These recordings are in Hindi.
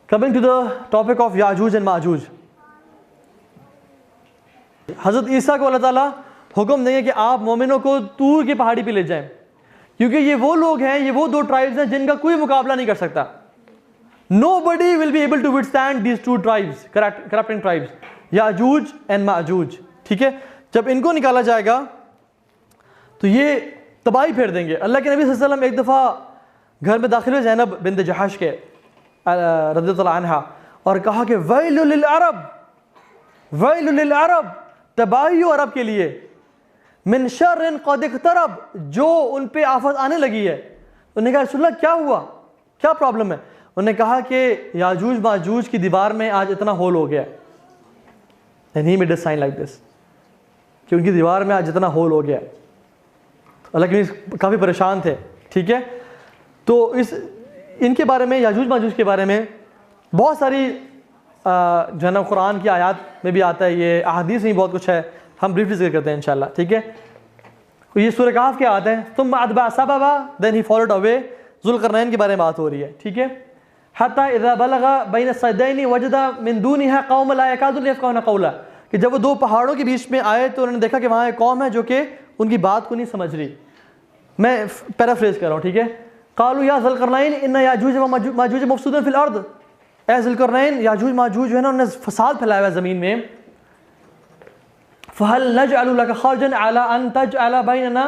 Coming to the topic of Yajuj and Majuj, हज़रत ईसा को अल्लाह ताला हुक्म देंगे कि आप मोमिनों को तूर की पहाड़ी पे ले जाएं, क्योंकि ये वो लोग हैं, ये वो दो ट्राइब्स हैं जिनका कोई मुकाबला नहीं कर सकता. Nobody will be able to withstand these two tribes, corrupting tribes, Yajuj and Majuj. ठीक है, जब इनको निकाला जाएगा तो ये तबाही फेर देंगे. अल्लाह के नबी सल्लल्लाहु अलैहि वसल्लम एक दफ़ा घर में दाखिल हुए ज़ैनब बिन्त जहाश के रज़ियल्लाहु अन्हा, और कहा कि वैलुल लिल अरब, वैलुल लिल अरब, तबाही हो अरब के लिए, मिन शर्रिन क़द इक़्तरब, जो उन पे आफत आने लगी है. उन्होंने कहा रसूलल्लाह क्या हुआ, क्या प्रॉब्लम है? उन्होंने कहा कि याजूज माजूज की दीवार में आज इतना होल हो गया. And he made a sign like this, कि उनकी दीवार में आज इतना होल हो गया. अल्लाह के काफ़ी परेशान थे. ठीक है, तो इनके बारे में, याजूज माजूज के बारे में बहुत सारी जो है ना कुरान की आयत में भी आता है, ये अहादीस में बहुत कुछ है, हम ब्रीफली जिक्र करते हैं इंशाल्लाह. ठीक है, ये सूरह कहफ की आयत है, तुम अदबा सबबा then he followed away, Zulqarnain के बारे में बात हो रही है. ठीक है, हत्ता इज़ा बलगा बैन सदैनी वजदा मिन दूनिहा कौम ला यकादून यफ़क़हूना क़ौला, कि जब वो दो पहाड़ों के बीच में आए तो उन्होंने देखा कि वहाँ एक कौम है जो कि उनकी बात को नहीं समझ रही. मैं पैराफ्रेज कर रहा हूँ. ठीक है, क़ालू या ज़ुल्करनैन इन्ना याजूज व माजूज मुफ़सिदून फ़िल अर्द, ए ज़ुल्करनैन, याजूज माजूज जो है ना उन्होंने फसाद फैलाया है ज़मीन में. फ़हल नजअलु लका ख़र्जन अला अन तजअल बैनना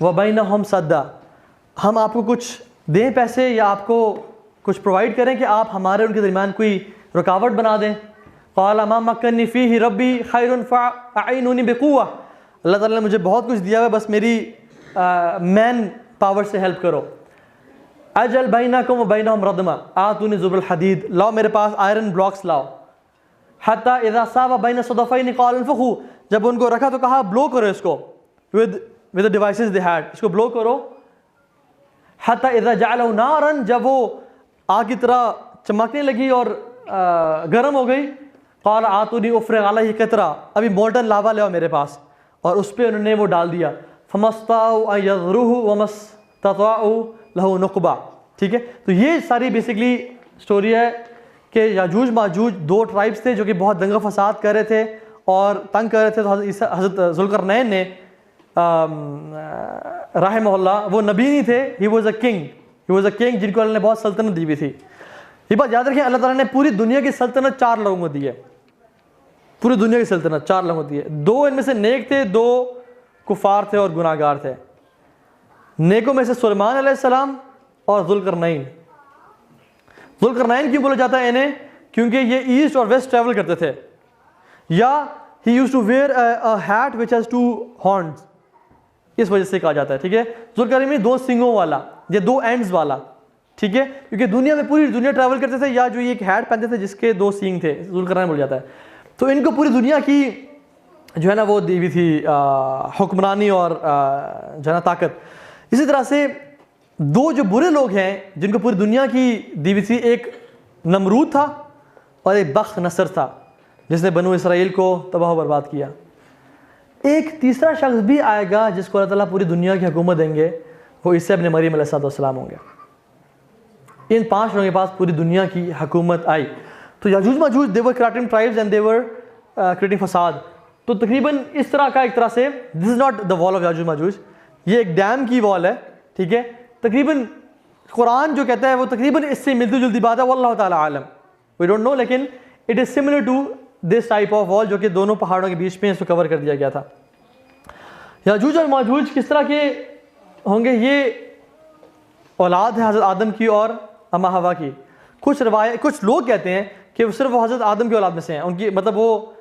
व बैनहुम सद्दा, हम आपको कुछ दें पैसे या आपको कुछ प्रोवाइड करें कि आप हमारे उनके दरमियान कोई रुकावट बना दें. क़ाल मा मक्कनी फ़ीही रब्बी खैरुन फ़अईनुनी बिक़ुव्वा, अल्लाह ताला ने मुझे बहुत कुछ दिया है, बस मेरी मैन पावर से हेल्प करो. अजल बैनकुम व बैनहुम रदमा आतूनी ज़ुबरुल हदीद, लाओ मेरे पास आयरन ब्लॉक्स लाओ. हत्ता इज़ा सावा बैन सदफ़ैन क़ाल इन्फ़ुख़ू, जब उनको रखा तो कहा ब्लो करो इसको, with the devices they had, इसको ब्लो करो. हत्ता इज़ा जअलहू नारन, जब वो आग की तरह चमकने लगी और गर्म हो गई. क़ाल आतूनी उफ़्रिग़ अलैहि क़ित्रा, अभी मोल्टन लावा ले आओ मेरे पास, और उस पर उन्होंने वो डाल दिया. फ़मस्ताउ अन यज़रुहु वमस्तताउ लहू नुक़बा. ठीक है, तो ये सारी बेसिकली स्टोरी है कि याजूज माजूज दो ट्राइब्स थे जो कि बहुत दंगा फसाद कर रहे थे और तंग कर रहे थे. तो हज़रत ज़ुल्करनैन ने रहमहुल्लाह, वो नबी नहीं थे, he was a king, he was a king जिनको अल्लाह ने बहुत सल्तनत दी हुई थी. ये बात याद रखें, अल्लाह ताला ने पूरी दुनिया की सल्तनत 4 लोगों को दी है, पूरी दुनिया की सल्तनत 4 लोगों को दी है. 2 इनमें से नेक थे, 2 कुफार थे और गुनाहगार थे. नेकों में से सुलेमान अलैहिस्सलाम और ज़ुल्करनैन. ज़ुल्करनैन क्यों बोला जाता है इन्हें? क्योंकि ये ईस्ट और वेस्ट ट्रैवल करते थे. या he used to wear a hat which has 2 horns, इस वजह से कहा जाता है. ठीक है, ज़ुल्करनैन में 2 सींगों वाला या 2 एंड्स वाला. ठीक है, क्योंकि दुनिया में पूरी दुनिया ट्रैवल करते थे, या जो ये एक हैट पहनते थे जिसके 2 सींग थे, ज़ुल्करनैन बोला जाता है. तो इनको पूरी दुनिया की जो है ना वो दी हुई थी हुक्मरानी और जो है ना ताकत. इसी तरह से 2 जो बुरे लोग हैं जिनको पूरी दुनिया की दी हुई थी, एक नमरूद था और एक बख्त नसर था जिसने बनु इसराइल को तबाह बर्बाद किया. एक तीसरा शख्स भी आएगा जिसको अल्लाह ताला पूरी दुनिया की हुकूमत देंगे, वो ईसा इब्न मरियम अलैहिस्सलाम होंगे. इन 5 लोगों के पास पूरी दुनिया की हुकूमत आई. तो Yajuj Majuj they were creating tribes and they were creating फसाद. तो तकरीबन इस तरह का, एक तरह से this is not the wall of Yajuj Majuj, ये एक डैम की वॉल है. ठीक है, तकरीबन कुरान जो कहता है वो तकरीबन इससे मिलती जुलती बात है, वल्लाहु ताला आलम, वी डोंट नो, लेकिन it is similar to this type of wall जो कि दोनों पहाड़ों के बीच में इसको कवर कर दिया गया था. याजूज और माजूज किस तरह के होंगे? ये औलाद है हज़रत आदम की और अम्मा हवा की. कुछ लोग कहते हैं कि वो सिर्फ हज़रत आदम की औलाद में से हैं, उनकी मतलब वो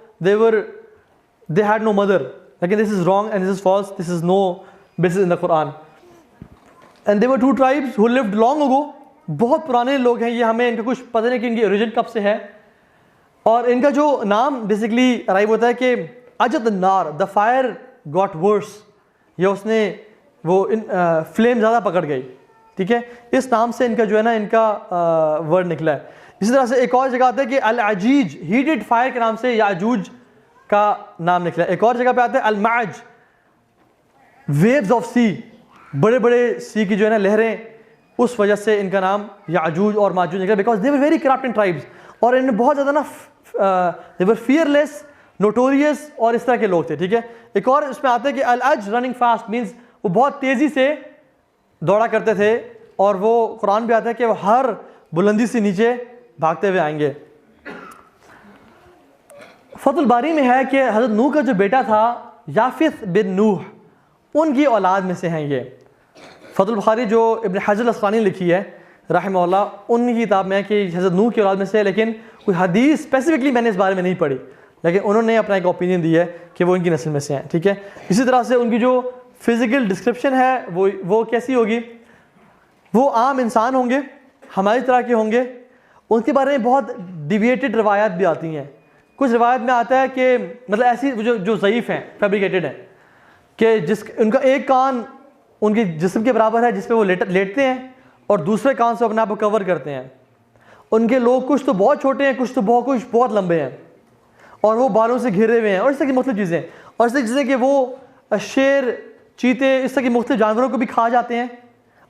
दे हैड नो मदर, लेकिन this is wrong and this is false, this is no basis in the Quran. And they were 2 tribes who lived long ago, बहुत पुराने लोग हैं ये, हमें इनका कुछ पता नहीं कि इनकी ओरिजिन कब से है. और इनका जो नाम बेसिकली अराइव होता है कि अजद नार, द फायर गॉट वर्स, या उसने वो फ्लेम ज़्यादा पकड़ गई. ठीक है, इस नाम से इनका जो है ना इनका वर्ड निकला है. इसी तरह से एक और जगह आता है कि अल अजीज, हीटेड फायर के नाम से याजूज का नाम निकला है. एक और जगह पे आता है अल माज, वेव्स ऑफ सी, बड़े बड़े सी की जो है ना लहरें, उस वजह से इनका नाम याजूज और माजूज निकला, because they were very corrupting tribes, और इनमें बहुत ज़्यादा ना दे वर फियरलेस, नोटोरियस और इस तरह के लोग थे। ठीक है, एक और इसमें आता है कि अल अज रनिंग फास्ट मीन्स वो बहुत तेज़ी से दौड़ा करते थे, और वो कुरान भी आता है कि वो हर बुलंदी से नीचे भागते हुए आएंगे। फतहुल बारी में है कि हज़रत नूह का जो बेटा था याफिस बिन नूह, उनकी औलाद में से हैं ये। फतहुल बुखारी जो इब्न हजर अस्क़लानी लिखी है रहमहुल्लाह, उनकी किताब में है कि हज़रत नूह की औलाद में से है, लेकिन कोई हदीस स्पेसिफिकली मैंने इस बारे में नहीं पढ़ी, लेकिन उन्होंने अपना एक ओपिनियन दिया है कि वो इनकी नस्ल में से हैं। ठीक है, इसी तरह से उनकी जो फिज़िकल डिस्क्रिप्शन है वो कैसी होगी, वो आम इंसान होंगे, हमारी तरह के होंगे। उनके बारे में बहुत डिविएटेड रवायात भी आती हैं। कुछ रवायत में आता है कि मतलब ऐसी जो ज़ईफ़ हैं, फैब्रिकेटेड हैं, कि उनका एक कान उनके जिस्म के बराबर है जिस पे वो लेटते हैं, और दूसरे कान से अपने आप को कवर करते हैं। उनके लोग कुछ तो बहुत छोटे हैं, कुछ बहुत लंबे हैं, और वो बालों से घिरे हुए हैं, और इस तरह की मुख्तलिफ चीज़ें, और इस तरह की चीज़ें कि वो शेर, चीते, इस तरह के मुख्तलिफ जानवरों को भी खा जाते हैं,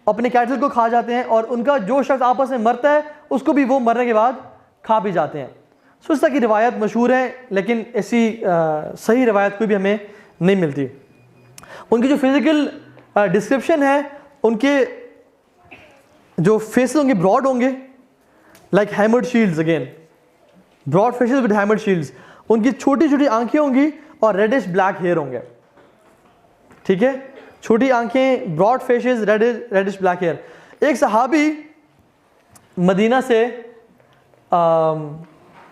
अपने कैटल को खा जाते हैं, और उनका जो शख्स आपस में मरता है उसको भी वो मरने के बाद खा भी जाते हैं। सो इस तरह की रिवायत मशहूर है, लेकिन ऐसी सही रिवायत कोई भी हमें नहीं मिलती। उनकी जो फिज़िकल डिस्क्रिप्शन है, उनके जो फेसेस होंगे ब्रॉड होंगे, like hammered shields, again broad faces with hammered shields. उनकी छोटी छोटी आंखें होंगी और रेडिश ब्लैक हेयर होंगे। ठीक है, छोटी आंखें, broad faces, reddish black hair. एक सहाबी मदीना से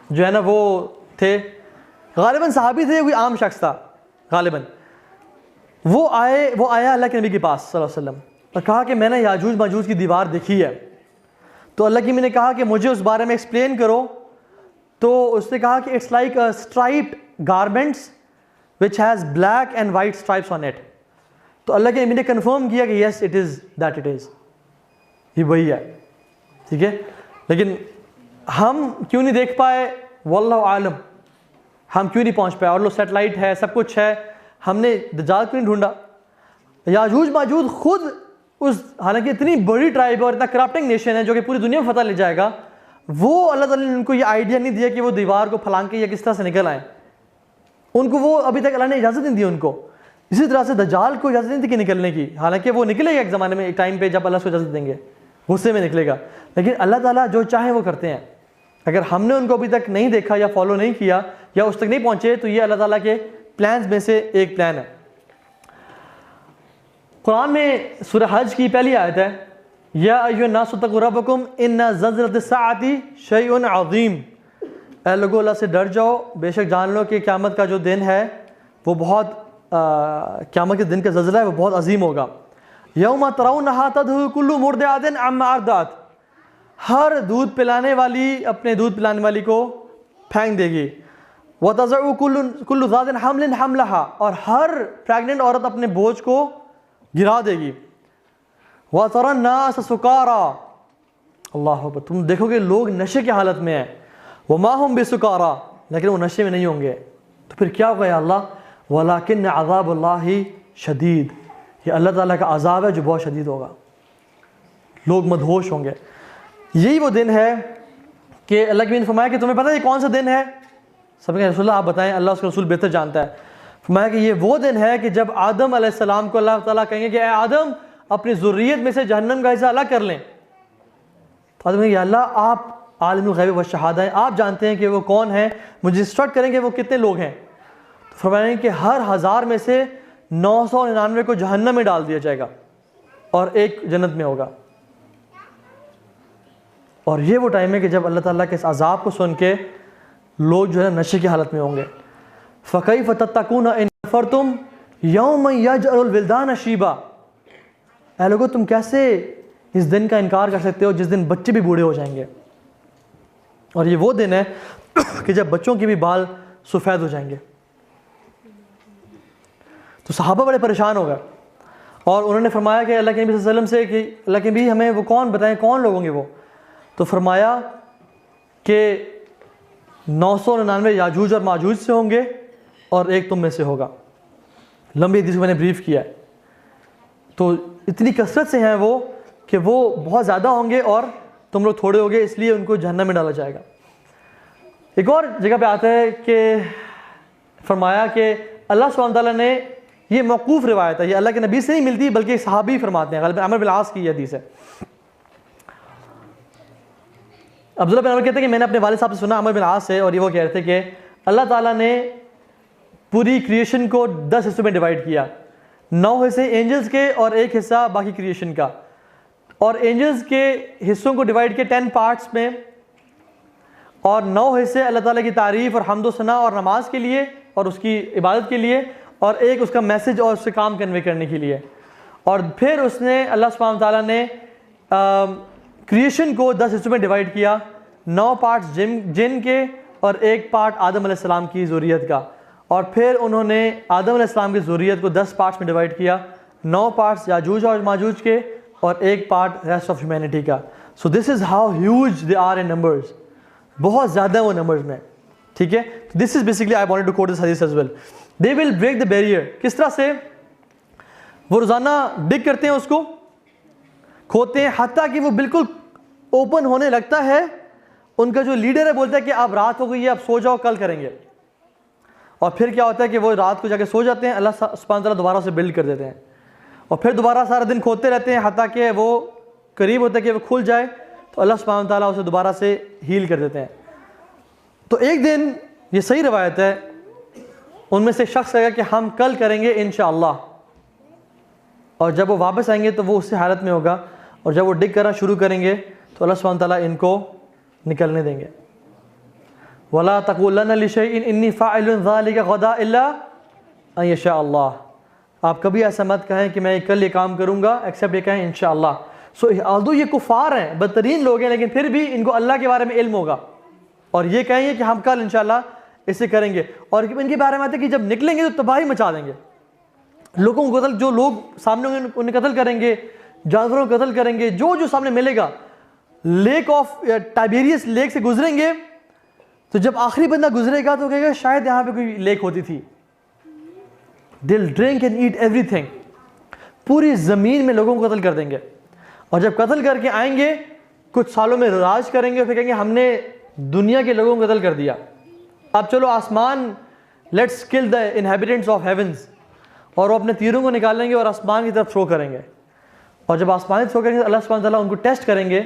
जो है ना वो थे, गालिबन सहाबी थे, कोई आम शख्स था गालिबन। वो आया अल्लाह के नबी के पास सल्लल्लाहु अलैहि वसल्लम और कहा कि मैंने याजूज माजूज की दीवार देखी है। तो अल्लाह की मैंने कहा कि मुझे उस बारे में एक्सप्लेन करो। तो उसने कहा कि it's like a striped garments which has black and white stripes on it. तो अल्लाह के नबी ने कन्फर्म किया कि yes it is that, it is, ये वही है। ठीक है, लेकिन हम क्यों नहीं देख पाए, वल्लाहु आलम, हम क्यों नहीं पहुंच पाए। और लो सेटेलाइट है, सब कुछ है, हमने दज्जाल क्यों नहीं ढूंढा। याजूज माजूज खुद उस, हालांकि इतनी बड़ी ट्राइब और इतना करप्टिंग नेशन है जो कि पूरी दुनिया में फतह ले जाएगा, वो अल्लाह ताला ने उनको ये आइडिया नहीं दिया कि वो दीवार को फलांग के या किस तरह से निकल आए। उनको वो अभी तक अल्लाह ने इजाज़त नहीं दी उनको। इसी तरह से दज्जाल को इजाज़त नहीं थी कि निकलने की, हालांकि वो निकलेगा एक ज़माने में, एक टाइम पे जब अल्लाह उसको इजाज़त देंगे, गुस्से में निकलेगा। लेकिन अल्लाह ताला जो चाहे वो करते हैं। अगर हमने उनको अभी तक नहीं देखा या फॉलो नहीं किया या उस तक नहीं पहुँचे, तो ये अल्लाह ताला के प्लान्स में से एक प्लान है। कुरान में सूरह हज की पहली आयत है, या अय्युहन्नासु इत्तक़ू रब्बकुम इन्ना ज़ल्ज़लतस्साअति शैउन अज़ीम। ऐ लोगों, अल्लाह से डर जाओ, बेशक जान लो कि क़यामत का जो दिन है वो बहुत क़यामत के दिन का ज़ल्ज़ला है वो बहुत अजीम होगा। यौम तरौनहा तदहु कुल्लु मुर्दिअतिन अम्मा अर्दअत। हर दूध पिलाने वाली अपने दूध पिलाने वाली को फेंक देगी। व तज़उ कुल्लु ज़ातिन हम्लिन हमलहा। और हर प्रेग्नेंट औरत अपने बोझ को गिरा देगी। व तरन नास सुकारा। अल्लाह अकबर, तुम देखोगे लोग नशे की हालत में हैं। व मा हुम बिसुकारा, लेकिन वो नशे में नहीं होंगे। तो फिर क्या होगा या अल्लाह, वलाकिन अज़ाबुल्लाहि शदीद, ये अल्लाह ताला का अज़ाब है जो बहुत शदीद होगा, लोग मदहोश होंगे। यही वो दिन है कि अल्लाह के नबी ने फरमाया कि तुम्हें पता है ये कौन सा दिन है। सबने कहा रसूलल्लाह आप बताएं, अल्लाह उसका रसूल बेहतर जानता है। फरमाया कि ये वो दिन है कि जब आदम अलैहिस्सलाम को अल्लाह ताला कहेंगे कि ए आदम, अपनी ज़ुर्रियत में से जहन्नम का हिस्सा अलग कर लें। तो आदम कहेंगे अल्लाह आप आलिमुल गैब व शहादा हैं, आप जानते हैं कि वो कौन है, मुझे इंस्ट्रक्ट करेंगे वो कितने लोग हैं। तो फरमाएंगे कि हर 1000 में से 999 को जहन्नम में डाल दिया जाएगा और एक जन्नत में होगा। और ये वो टाइम है कि जब अल्लाह ताला के इस अज़ाब को सुन के लोग जो है नशे की हालत में होंगे। फ़कैफ़ तत्तक़ून इन कफ़रतुम यौम यजअलुल विल्दान शीबा। ऐ लोगों, तुम कैसे इस दिन का इनकार कर सकते हो जिस दिन बच्चे भी बूढ़े हो जाएंगे। और ये वो दिन है कि जब बच्चों के भी बाल सफ़ेद हो जाएंगे। तो सहाबा बड़े परेशान हो गए और उन्होंने फरमाया कि अल्लाह के नबी सल्लल्लाहु अलैहि वसल्लम से कि अल्लाह के नबी हमें वो कौन बताएं, कौन लोग होंगे वो। तो फरमाया कि 999 याजूज और माजूज से होंगे और एक तुम में से होगा। लंबी हदीस को मैंने ब्रीफ किया है। तो इतनी कसरत से हैं वो कि वो बहुत ज़्यादा होंगे और तुम लोग थोड़े होगे, इसलिए उनको जहन्नम में डाला जाएगा। एक और जगह पे आता है कि फरमाया कि अल्लाह सुब्हानहू तआला ने, ये मौकूफ़ रिवायत है, ये अल्लाह के नबी से नहीं मिलती बल्कि एक सहाबी फरमाते हैं, ग़ालिबन अमर बिन आस की हदीस है। अब्दुल्लाह बिन अमर कहते हैं कि मैंने अपने वालिद साहब से सुना, अमर बिन आस से, और ये वो कह रहे थे कि अल्लाह ताला ने पूरी क्रिएशन को 10 हिस्सों में डिवाइड किया, 9 हिस्से एंजल्स के और 1 हिस्सा बाकी क्रिएशन का, और एंजल्स के हिस्सों को डिवाइड किया 10 पार्ट्स में, और 9 हिस्से अल्लाह ताला की तारीफ़ और हम्द व सना और नमाज के लिए और उसकी इबादत के लिए, और एक उसका मैसेज और उससे काम कन्वे करने के लिए। और फिर उसने अल्लाह सुब्हानहू तआला ने क्रिएशन को 10 हिस्सों में डिवाइड किया, 9 पार्ट्स जिन के और 1 पार्ट आदम अलैहिस्सलाम की ज़ुर्रियत का, और फिर उन्होंने आदम अलैहिस्सलाम की ज़ुर्रियत को 10 पार्ट्स में डिवाइड किया, 9 पार्ट्स याजूज और माजूज के और 1 पार्ट रेस्ट ऑफ ह्यूमैनिटी का। So this is how huge they are in numbers, बहुत ज़्यादा वो नंबर्स में, ठीक है। This is basically I wanted to quote this हदीस as well. They will break the barrier, किस तरह से वो रोज़ाना डिग करते हैं, उसको खोदते हैं, हत्ता कि वो बिल्कुल ओपन होने लगता है। उनका जो लीडर है बोलता है कि अब रात हो गई है, अब सो जाओ, कल करेंगे। और फिर क्या होता है कि वो रात को जाके सो जाते हैं, अल्लाह सुब्हानहू तआला दोबारा से बिल्ड कर देते हैं, और फिर दोबारा सारा दिन खोदते रहते हैं, हत्ता कि वो करीब होता है कि वो खुल जाए, तो अल्लाह सुब्हानहू तआला उसे दोबारा से हील कर देते हैं। तो एक दिन, ये सही रवायत है, उनमें से शख्स कहेगा कि हम कल करेंगे इंशाअल्लाह, और जब वो वापस आएंगे तो वो उसी हालत में होगा, और जब वो डिग करना शुरू करेंगे तो अल्लाह सुब्हानहू तआला इनको निकलने देंगे। वला तक़ूलन्ना लिशैइन इन्नी फ़ाइलुन ज़ालिका गदा इल्ला अन यशा अल्लाह, आप कभी ऐसा मत कहें कि मैं कल ये काम करूँगा एक्सेप्ट ये कहें इंशाअल्लाह। सो आल्दो ये कुफ़ार हैं, बदतरीन लोग हैं, लेकिन फिर भी इनको अल्लाह के बारे में इल्म होगा, और ये कहेंगे कि हम कल इंशाअल्लाह इसे करेंगे। और इनके बारे में आता है कि जब निकलेंगे तो तबाही मचा देंगे, लोगों को कत्ल, जो लोग सामने होंगे उन्हें कत्ल करेंगे, जानवरों को कत्ल करेंगे, जो जो सामने मिलेगा। लेक ऑफ टाइबेरियस लेक से गुजरेंगे, तो जब आखिरी बंदा गुजरेगा तो कहेगा शायद यहाँ पे कोई लेक होती थी। दिल ड्रिंक एंड ईट एवरीथिंग, पूरी ज़मीन में लोगों को कत्ल कर देंगे, और जब कत्ल करके आएंगे कुछ सालों में राज करेंगे, फिर कहेंगे हमने दुनिया के लोगों को कत्ल कर दिया, अब चलो आसमान, let's kill the inhabitants of heavens, और वो अपने तीरों को निकालेंगे और आसमान की तरफ थ्रो करेंगे। और जब आसमान की थ्रो करेंगे तो अल्लाह सुब्हानहू तआला उनको टेस्ट करेंगे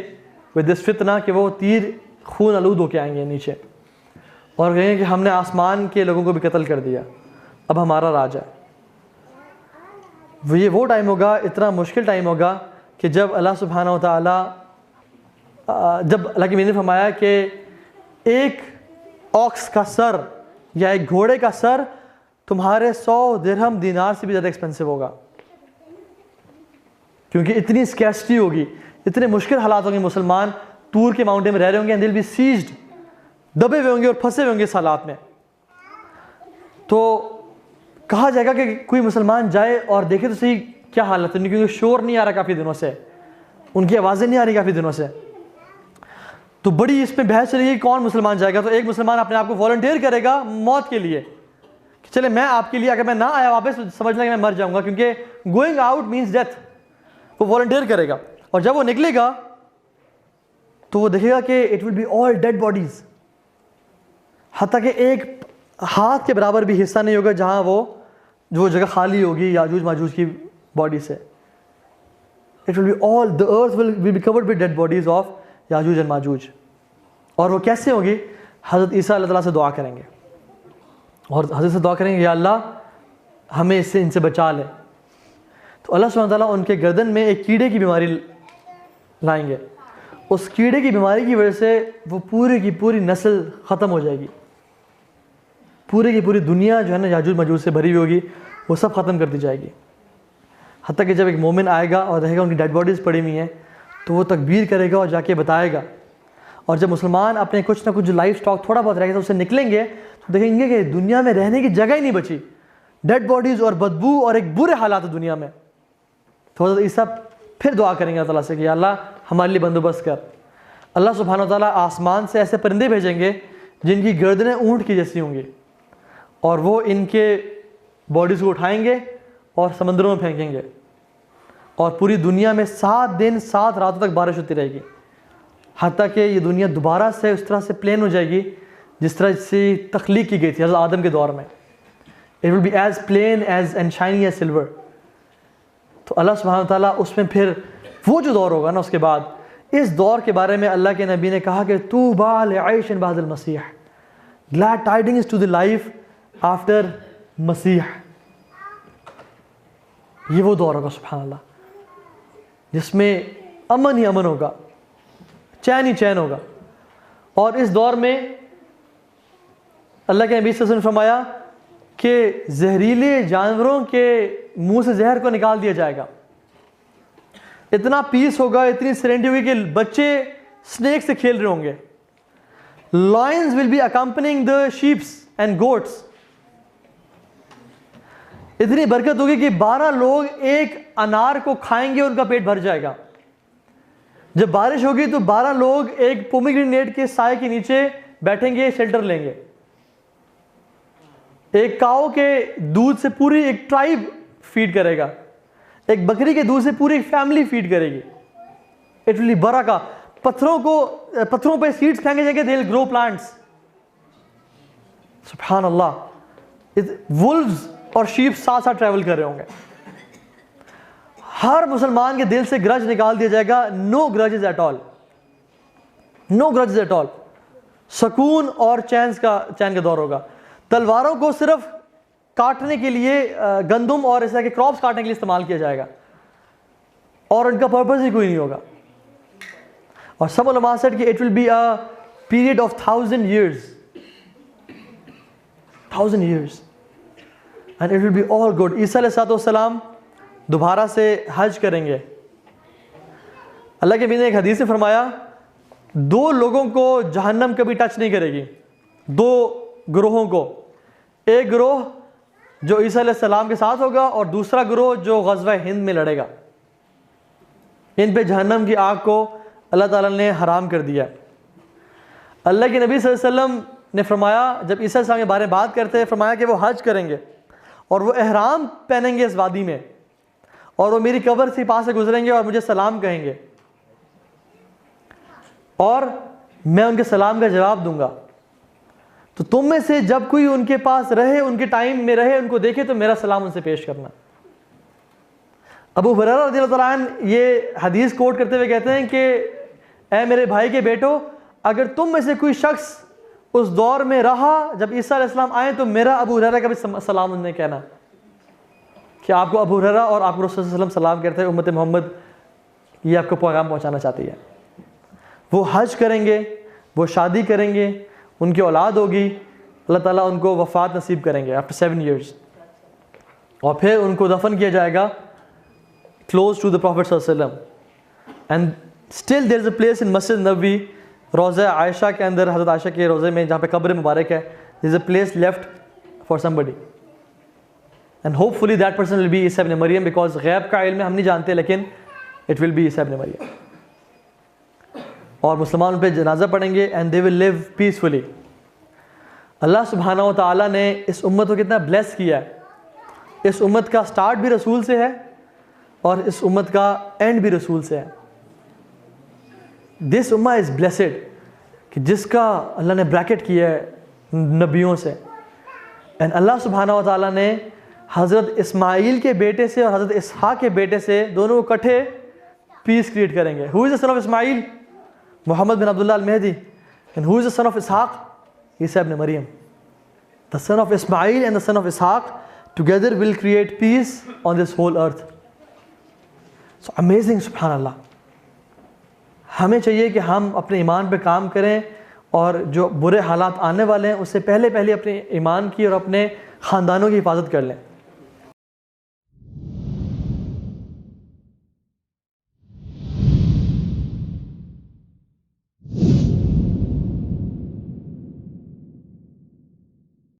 विद दिस फितना, कि वो तीर खून आलूद होके आएंगे नीचे, और कहेंगे कि हमने आसमान के लोगों को भी कत्ल कर दिया, अब हमारा राज है। ये वो टाइम होगा, इतना मुश्किल टाइम होगा कि जब अल्लाह सुब्हानहू तआला, जब अल्लाह की ने फरमाया कि एक ऑक्स का सर या एक घोड़े का सर तुम्हारे 100 दिरहम दीनार से भी ज़्यादा एक्सपेंसिव होगा, क्योंकि इतनी स्कैर्सिटी होगी, इतने मुश्किल हालात होंगे। मुसलमान तूर के माउंटेन में रह रहे होंगे, and they will be seized, दबे हुए होंगे और फंसे हुए होंगे इस हालात में। तो कहा जाएगा कि कोई मुसलमान जाए और देखे तो सही क्या हालत है, क्योंकि शोर नहीं आ रहा काफ़ी दिनों से, उनकी आवाज़ें नहीं आ रही काफ़ी दिनों से। तो बड़ी इसमें बहस चलेगी कौन मुसलमान जाएगा। तो एक मुसलमान अपने आप को वॉलंटियर करेगा मौत के लिए कि चले मैं आपके लिए, अगर मैं ना आया वापस तो समझ लें कि मैं मर जाऊंगा, क्योंकि गोइंग आउट मीन्स डेथ। वो वॉलंटियर करेगा, और जब वो निकलेगा तो वो देखेगा कि it will be all dead bodies, हत्ता कि एक हाथ के बराबर भी हिस्सा नहीं होगा जहां वो जगह खाली होगी याजूज माजूज की बॉडी से। It will be all, the earth will be covered with dead bodies of Yajuj and Majuj. और वो कैसे होगी? हज़रत ईसा अल्लाह ताला से दुआ करेंगे, और हज़रत से दुआ करेंगे या अल्लाह हमें इससे, इनसे बचा ले। तो अल्लाह सुब्हानहू तआला उनके गर्दन में एक कीड़े की बीमारी लाएंगे, उस कीड़े की बीमारी की वजह से वो पूरी की पूरी नस्ल ख़त्म हो जाएगी, पूरी की पूरी दुनिया जो है ना याजूज माजूज से भरी हुई होगी, वो सब ख़त्म कर दी जाएगी। हत्ता कि जब एक मोमिन आएगा और देखेगा उनकी डेड बॉडीज़ पड़ी हुई हैं, तो वो तकबीर करेगा और जाके बताएगा। और जब मुसलमान अपने कुछ ना कुछ जो लाइफ स्टॉक थोड़ा बहुत रहेगा तो उससे निकलेंगे, तो देखेंगे कि दुनिया में रहने की जगह ही नहीं बची, डेड बॉडीज़ और बदबू और एक बुरे हालात है दुनिया में। तो हज़रत ईसा फिर दुआ करेंगे अल्लाह ताला से कि अल्लाह हमारे लिए बंदोबस्त कर। अल्लाह सुब्हानहू तआला आसमान से ऐसे परिंदे भेजेंगे जिनकी गर्दनें ऊँट की जैसी होंगी, और वो इनके बॉडीज़ को उठाएंगे और समंदरों में फेंकेंगे, और पूरी दुनिया में 7 दिन 7 रातों तक बारिश होती रहेगी, हत्ता कि ये दुनिया दोबारा से उस तरह से प्लेन हो जाएगी जिस तरह से तख्लीक की गई थी हज़रत आदम के दौर में। It will be as plain as and shiny as silver. तो अल्लाह सुब्हानहू व तआला उसमें फिर वो जो दौर होगा ना, उसके बाद इस दौर के बारे में अल्लाह के नबी ने कहा कि तूबा लिआइशिन बअदल मसीह, glad tidings to the life after मसीह। ये वो दौर होगा सुभान अल्लाह जिसमें अमन ही अमन होगा, चैन ही चैन होगा। और इस दौर में अल्लाह के नबी सल्लल्लाहु अलैहि वसल्लम ने फरमाया कि जहरीले जानवरों के मुंह से जहर को निकाल दिया जाएगा। इतना पीस होगा, इतनी सरेंडी होगी कि बच्चे स्नेक से खेल रहे होंगे। Lions will be accompanying the sheeps and goats. इतनी बरकत होगी कि 12 लोग एक अनार को खाएंगे, उनका पेट भर जाएगा। जब बारिश होगी तो 12 लोग एक पोमीग्रेनेट के साए के नीचे बैठेंगे, शेल्टर लेंगे। एक काऊ के दूध से पूरी एक ट्राइब फीड करेगा, एक बकरी के दूध से पूरी एक फैमिली फीड करेगी। इट विल बी बरका। पत्थरों पे सीड्स फेंके जाएंगे, दे विल ग्रो प्लांट्स। सुभान अल्लाह। वुल्व्स और शीप साथ साथ ट्रैवल कर रहे होंगे। हर मुसलमान के दिल से ग्रज निकाल दिया जाएगा। No grudges at all, no grudges at all. सुकून और चैन का दौर होगा। तलवारों को सिर्फ काटने के लिए, गंदम और इस तरह के क्रॉप्स काटने के लिए इस्तेमाल किया जाएगा और उनका पर्पस ही कोई नहीं होगा। और सब उलमा सेड कि it will be a period of 1000 years, 1000 years, and it will be all good. Isa अलैहिस्सलाम दोबारा से हज करेंगे। अल्लाह के नबी ने एक हदीस में फरमाया 2 लोगों को जहन्नम कभी टच नहीं करेगी। 2 ग्रोहों को, एक ग्रोह जो ईसा अलैहिस्सलाम के साथ होगा और दूसरा ग्रोह जो ग़ज़वा हिंद में लड़ेगा। इन पे जहन्नम की आग को अल्लाह ताला ने हराम कर दिया। अल्लाह के नबी सल्लल्लाहु अलैहि वसल्लम ने फरमाया, जब ईसा अलैहिस्सलाम के बारे में बात करते हैं, फरमाया कि वो हज करेंगे और वो एहराम पहनेंगे इस वादी में, और वो मेरी कब्र से पास से गुजरेंगे और मुझे सलाम कहेंगे और मैं उनके सलाम का जवाब दूंगा। तो तुम में से जब कोई उनके पास रहे, उनके टाइम में रहे, उनको देखे तो मेरा सलाम उनसे पेश करना। अबू हुरैरा रज़ियल्लाहु ताला अन्हु ये हदीस कोट करते हुए कहते हैं कि ऐ मेरे भाई के बेटो, अगर तुम में से कोई शख्स उस दौर में रहा जब ईसा अलैहिस्सलाम आए तो मेरा अबू हुरैरा का भी सलाम उन्हें कहना कि आपको अबू हुरैरा और आपको रसूल सल्लल्लाहु अलैहि वसल्लम सलाम करते हैं, उम्मत मोहम्मद ये आपको पैगाम पहुंचाना चाहती है। वो हज करेंगे, वो शादी करेंगे, उनकी औलाद होगी, अल्लाह ताला उनको वफ़ात नसीब करेंगे आफ्टर 7 years, और फिर उनको दफन किया जाएगा क्लोज टू द प्रॉफिट सल्लल्लाहु अलैहि वसल्लम। And still there is a place in मस्जिद नबवी, रोज़ा आयशा के अंदर, हज़रत आयशा के रोज़े में जहाँ पे कब्र मुबारक है, there is a place left for somebody and hopefully that person will be Isa ibn Maryam, because गैब का इल्म हम नहीं जानते, लेकिन it will be Isa ibn Maryam. और मुसलमान पे जनाजा पढ़ेंगे and they will live peacefully. अल्लाह सुब्हानहू व तआला ने इस उम्मत को कितना ब्लेस किया है। इस उम्मत का स्टार्ट भी रसूल से है और इस उम्मत का एंड भी रसूल से है। दिस उम्मा इज़ ब्लेसेड कि जिसका अल्लाह ने ब्रैकेट किया है नबियों से। एंड अल्लाह सुब्हानहू व तआला ने हज़रत इस्माइल के बेटे से और हज़रत इसहाक के बेटे से दोनों को इकट्ठे पीस क्रिएट करेंगे। Who is the son of Ismail? Muhammad bin Abdullah al-Mahdi. And who is the son of Ishaq? Isa ibn Maryam. The son of Ismail and the son of Ishaq together will create peace on this whole earth. So amazing, subhanallah. हमें चाहिए कि हम अपने ईमान पे काम करें और जो बुरे हालात आने वाले हैं उससे पहले अपने ईमान की और अपने ख़ानदानों की हिफाजत कर लें।